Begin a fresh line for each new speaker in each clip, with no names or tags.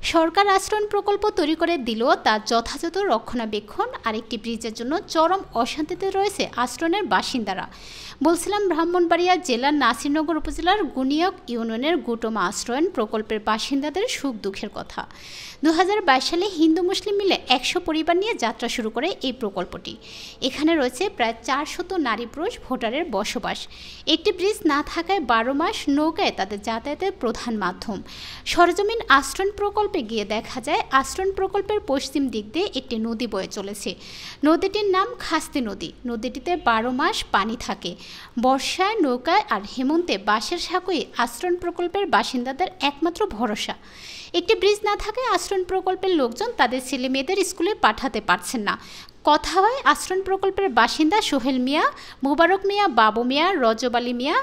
সরকার আশ্রয়ণ প্রকল্প তৈরি করে দিলেও তার যথাযথ রক্ষণাবেক্ষণ আর একটি ব্রিজের জন্য চরম অশান্তিতে রয়েছে আশ্রয়ণের বাসিন্দারা। বলছিলাম ব্রাহ্মণবাড়িয়া জেলার নাসিরনগর উপজেলার গুনিয়ক ইউনিয়নের গুটমা আশ্রয়ণ প্রকল্পের বাসিন্দাদের সুখ দুঃখের কথা। 2022 সালে হিন্দু মুসলিম মিলে 100 পরিবার নিয়ে যাত্রা শুরু করে এই প্রকল্পটি। এখানে রয়েছে প্রায় 400 নারী পুরুষ ভোটারের বসবাস। একটি ব্রিজ না থাকায় 12 মাস নৌকায় তাদের যাতায়াতের প্রধান মাধ্যম। সরজমিন আশ্রয়ণ প্রকল্পে গিয়ে দেখা যায় আশ্রয়ণ প্রকল্পের পশ্চিম দিক দিয়ে একটি নদী বয়ে চলেছে। নদীটির নাম খাস্তি নদী। নদীটিতে 12 মাস পানি থাকে। বর্ষায় নৌকায় আর হেমন্তে বাঁশের সাঁকোই আশ্রয়ণ প্রকল্পের বাসিন্দাদের একমাত্র ভরসা। একটি ব্রিজ না থাকায় আশ্রয়ণ প্রকল্পের লোকজন তাদের ছেলে মেয়েদের স্কুলে পাঠাতে পারছেন না। কথা হয় আশ্রয়ণ প্রকল্পের বাসিন্দা সোহেল মিয়া, মুবারক মিয়া, বাবু মিয়া, রজব আলী মিয়া,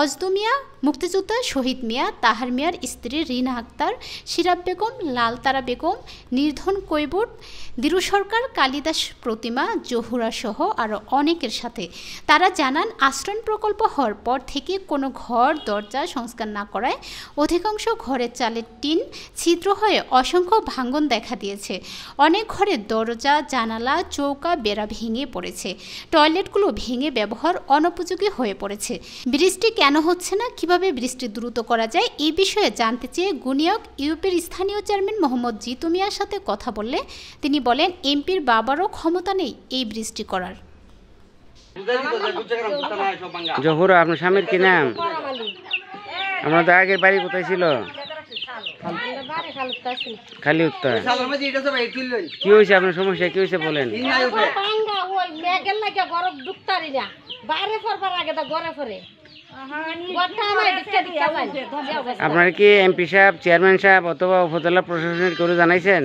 অজদু মিয়া, মুক্তিযোদ্ধা শহীদ মিয়া, তাহার মিয়ার স্ত্রী রিনা আক্তার, সিরাব বেগম, লালতারা বেগম, নির্ধন কৈবুট, দিরু সরকার, কালিদাস প্রতিমা, জহুরা সহ আরও অনেকের সাথে। তারা জানান আশ্রয়ণ প্রকল্প হওয়ার পর থেকে কোনো ঘর দরজা সংস্কার না করায় অধিকাংশ ঘরের চালের টিন ছিদ্র হয়ে অসংখ্য ভাঙন দেখা দিয়েছে। অনেক ঘরের দরজা, জানালা, চৌকা, বেড়া ভেঙে পড়েছে। টয়লেটগুলো ভেঙে ব্যবহার অনুপযোগী হয়ে পড়েছে। ব্রিজটি কেন হচ্ছে না, কিভাবে ব্রিজটি দ্রুত করা যায় এই বিষয়ে জানতে চেয়ে গুনিয়ক ইউপির স্থানীয় চেয়ারম্যান মোহাম্মদ জিতু মিয়ার সাথে কথা বললে তিনি বলেন এমপির বাবারও ক্ষমতা নেই এই ব্রিজটি করার।
জহুরা, আপনার স্বামীর কি নাম? আমাদের আগের বাড়ি কোথায় ছিল? খালি উত্তর। কি হয়েছে আপনার সমস্যা, কি হয়েছে বলেন? আপনার কি এমপি সাহেব, চেয়ারম্যান সাহেব অথবা উপজেলা প্রশাসনের কেউ জানাইছেন?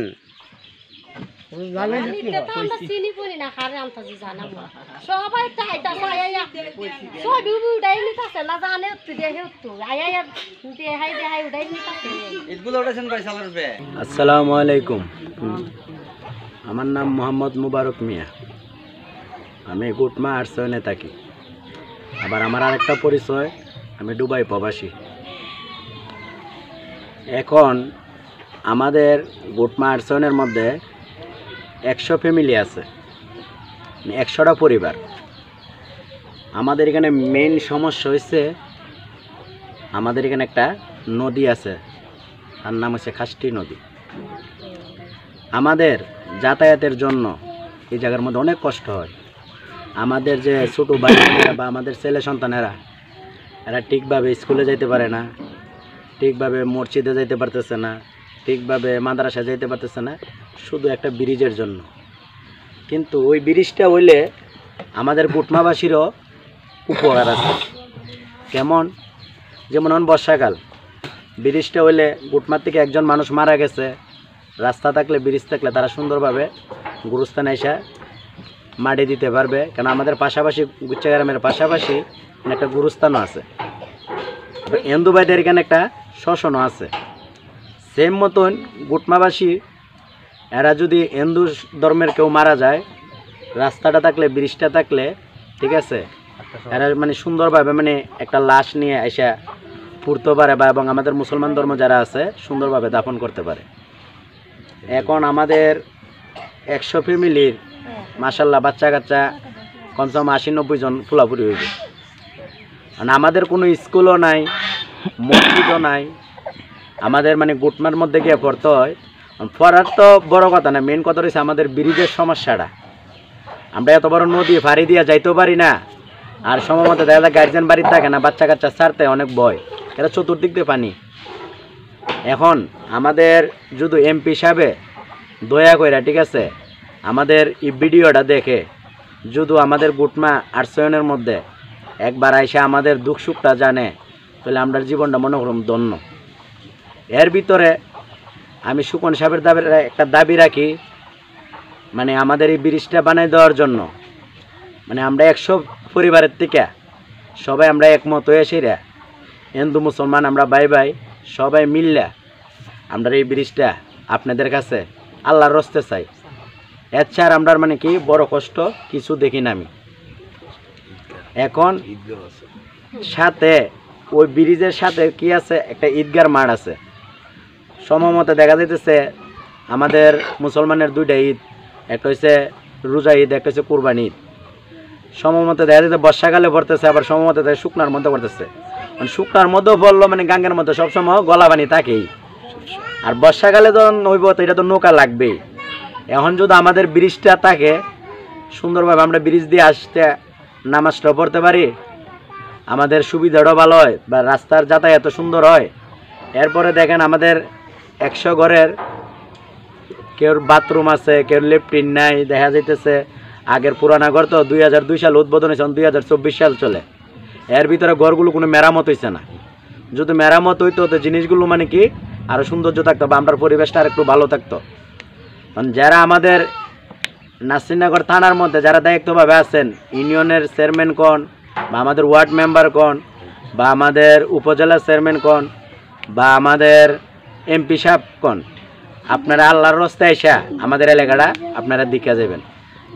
আসসালামু আলাইকুম, আমার নাম মোহাম্মদ মুবারক মিয়া। আমি গুটমা আশ্রয়নে থাকি। আবার আমার আরেকটা পরিচয়, আমি দুবাই প্রবাসী। এখন আমাদের গুটমা আশ্রয়নের মধ্যে 100 ফ্যামিলি আছে, 100টা পরিবার। আমাদের এখানে মেইন সমস্যা হচ্ছে আমাদের এখানে একটা নদী আছে, তার নাম হচ্ছে খাস্তি নদী। আমাদের যাতায়াতের জন্য এই জায়গার মধ্যে অনেক কষ্ট হয়। আমাদের যে ছোটো বাচ্চারা বা আমাদের ছেলে সন্তানেরা, এরা ঠিকভাবে স্কুলে যেতে পারে না, ঠিকভাবে মসজিদে যেতে পারতেছে না, ঠিকভাবে মাদ্রাসা যেতে পারতেছে না, শুধু একটা ব্রিজের জন্য। কিন্তু ওই ব্রিজটা হইলে আমাদের গুটমাবাসীরও উপকার আছে। কেমন? যেমন বর্ষাকাল, ব্রিজটা হইলে গুটমার থেকে একজন মানুষ মারা গেছে, রাস্তা থাকলে, ব্রিজ থাকলে তারা সুন্দরভাবে গুরুস্থানে এসে মাটি দিতে পারবে। কেন আমাদের পাশাপাশি গুচ্ছা গ্রামের পাশাপাশি একটা গুরুস্থানও আছে। হিন্দু ভাইদের এখানে একটা শ্মশানও আছে। সেম মতন গুটমাবাসী, এরা যদি হিন্দু ধর্মের কেউ মারা যায়, রাস্তাটা থাকলে, ব্রিজটা থাকলে, ঠিক আছে, এরা মানে সুন্দরভাবে মানে একটা লাশ নিয়ে এসে পুড়তে পারে বা এবং আমাদের মুসলমান ধর্ম যারা আছে সুন্দরভাবে দাফন করতে পারে। এখন আমাদের 100 ফ্যামিলির মাশাল্লাহ বাচ্চা কাচ্চা কমসে কম 80-90 জন ফুলাফুরি হইবে। মানে আমাদের কোনো স্কুলও নাই, মসজিদও নাই। আমাদের মানে গুটমার মধ্যে গিয়ে পড়তে হয়। পড়ার তো বড় কথা না, মেন কথা রয়েছে আমাদের ব্রিজের সমস্যাটা। আমরা এত বড় নদী ফাড়ি দিয়ে যাইতেও পারি না, আর সময় মতো দেখা যায় গার্জেন বাড়িতে থাকে না, বাচ্চা কাচ্চা ছাড়তে অনেক ভয়, এটা চতুর্দিক দিয়ে পানি। এখন আমাদের যদি এমপি সাহেবে দয়া করে, ঠিক আছে, আমাদের এই ভিডিওটা দেখে যদি আমাদের গুটমা আশ্রয়নের মধ্যে একবার আইসা আমাদের দুঃখ সুখটা জানে, তাহলে আমরা জীবনটা মনে করুন ধন্য। এর ভিতরে আমি সুকন সাহেবের একটা দাবি রাখি, মানে আমাদের এই ব্রিজটা বানাই দেওয়ার জন্য, মানে আমরা 100 পরিবারের থেকে সবাই আমরা একমত হয়ে সেরা হিন্দু মুসলমান আমরা ভাই ভাই সবাই মিললে আমরা এই ব্রিজটা আপনাদের কাছে আল্লাহর রস্তে চাই। এর ছাড়া আমরা মানে কি বড় কষ্ট কিছু দেখি না আমি। এখন সাথে ওই ব্রিজের সাথে কি আছে, একটা ঈদগার মাঠ আছে। সময় মতো দেখা যাইতেছে আমাদের মুসলমানের দুইটা ঈদ, একটা হচ্ছে রোজা ঈদ, একটা হচ্ছে কুরবানি ঈদ। সময় মতো দেখা যাচ্ছে বর্ষাকালে পড়তেছে, আবার সময় মতো দেখা শুকনার মধ্যে পড়তেছে। মানে শুকনার মধ্যেও পড়লো, মানে গাঙ্গের মধ্যে সবসময় গলা পানি থাকেই। আর বর্ষাকালে যখন হইব তো এটা তো নৌকা লাগবেই। এখন যদি আমাদের ব্রিজটা থাকে সুন্দরভাবে, আমরা ব্রিজ দিয়ে আসতে নামাজটা পড়তে পারি, আমাদের সুবিধাটাও ভালো হয় বা রাস্তার যাতায়াত সুন্দর হয়। এরপরে দেখেন আমাদের 100 ঘরের কেউ বাথরুম আছে, কেউ লেট্রিন নাই। দেখা যাইতেছে আগের পুরানা ঘর তো 2002 সাল উদ্বোধন হয়েছে, 2024 সাল চলে। এর ভিতরে ঘরগুলো কোনো মেরামত হয়েছে না। যদি মেরামত হইতো তো জিনিসগুলো মানে কি আরও সৌন্দর্য থাকতো বা আমরা পরিবেশটা আর একটু ভালো থাকতো। কারণ যারা আমাদের নাসিরনগর থানার মধ্যে যারা দায়িত্বভাবে আছেন, ইউনিয়নের চেয়ারম্যান কোন বা আমাদের ওয়ার্ড মেম্বার কোন বা আমাদের উপজেলা চেয়ারম্যান কোন বা আমাদের এমপি সাহেব কোন, আপনারা আল্লাহর রাস্তায় এসে আমাদের এলাকাটা আপনারা দিকে যাবেন।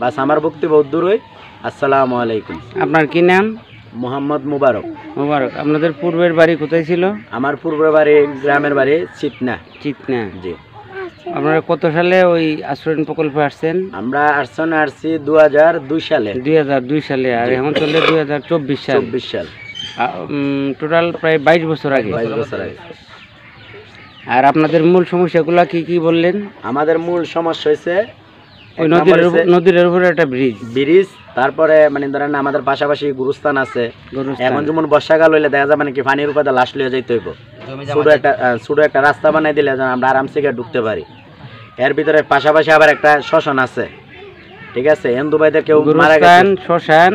বাস আমার বক্তব্য দূরই। আসসালামু আলাইকুম।
আপনার কি নাম?
মোহাম্মদ মুবারক।
মোবারক। আপনাদের পূর্বের বাড়ি কোথায় ছিল?
আমার পূর্বের বাড়ি, গ্রামের বাড়ি চিতনা।
চিতনা।
জি।
আপনারা কত সালে ওই আশ্রয়ণ প্রকল্পে আসছেন?
আমরা আসছি 2002 সালে।
2002 সালে, আর এখন চলে 2024 সাল।
24 সাল।
টোটাল প্রায় 22 বছর আগে।
22 বছর আগে।
আর আপনাদের মূল সমস্যাগুলো কি কি বললেন?
আমাদের মূল সমস্যা হয়েছে
ওই নদীর উপরে একটা ব্রিজ,
তারপরে মানে ধরেন আমাদের পাশাপাশি গুরুস্থান আছে।
গোরস্থান।
এখন যেমন বর্ষাকাল হইলে দেখা যায় মানে কি পানির উপরে লাশ লিয়ে যাইতে হইব। ছোট একটা রাস্তা বানাই দিলে যেন আমরা আরামসে গিয়ে ঢুকতে পারি। এর ভিতরে পাশাপাশি আবার একটা শ্মশান আছে, ঠিক আছে? হিন্দুবাইদের কেউ মারা গেছে,
শ্মশান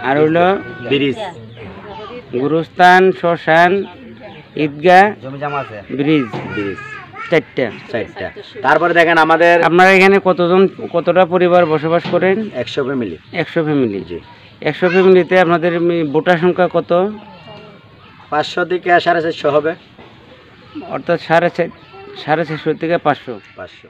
আর হইলো
ব্রিজ।
গুরুস্থান, শ্মশান, ঈদগাহ, ব্রিজ। চারটা।
তারপরে দেখেন আমাদের,
আপনারা এখানে কতটা পরিবার বসবাস করেন?
100 ফ্যামিলি।
100 ফ্যামিলি। জি। 100 ফ্যামিলিতে আপনাদের ভোটার সংখ্যা কত?
500 থেকে 450 হবে।
অর্থাৎ 450 থেকে 500।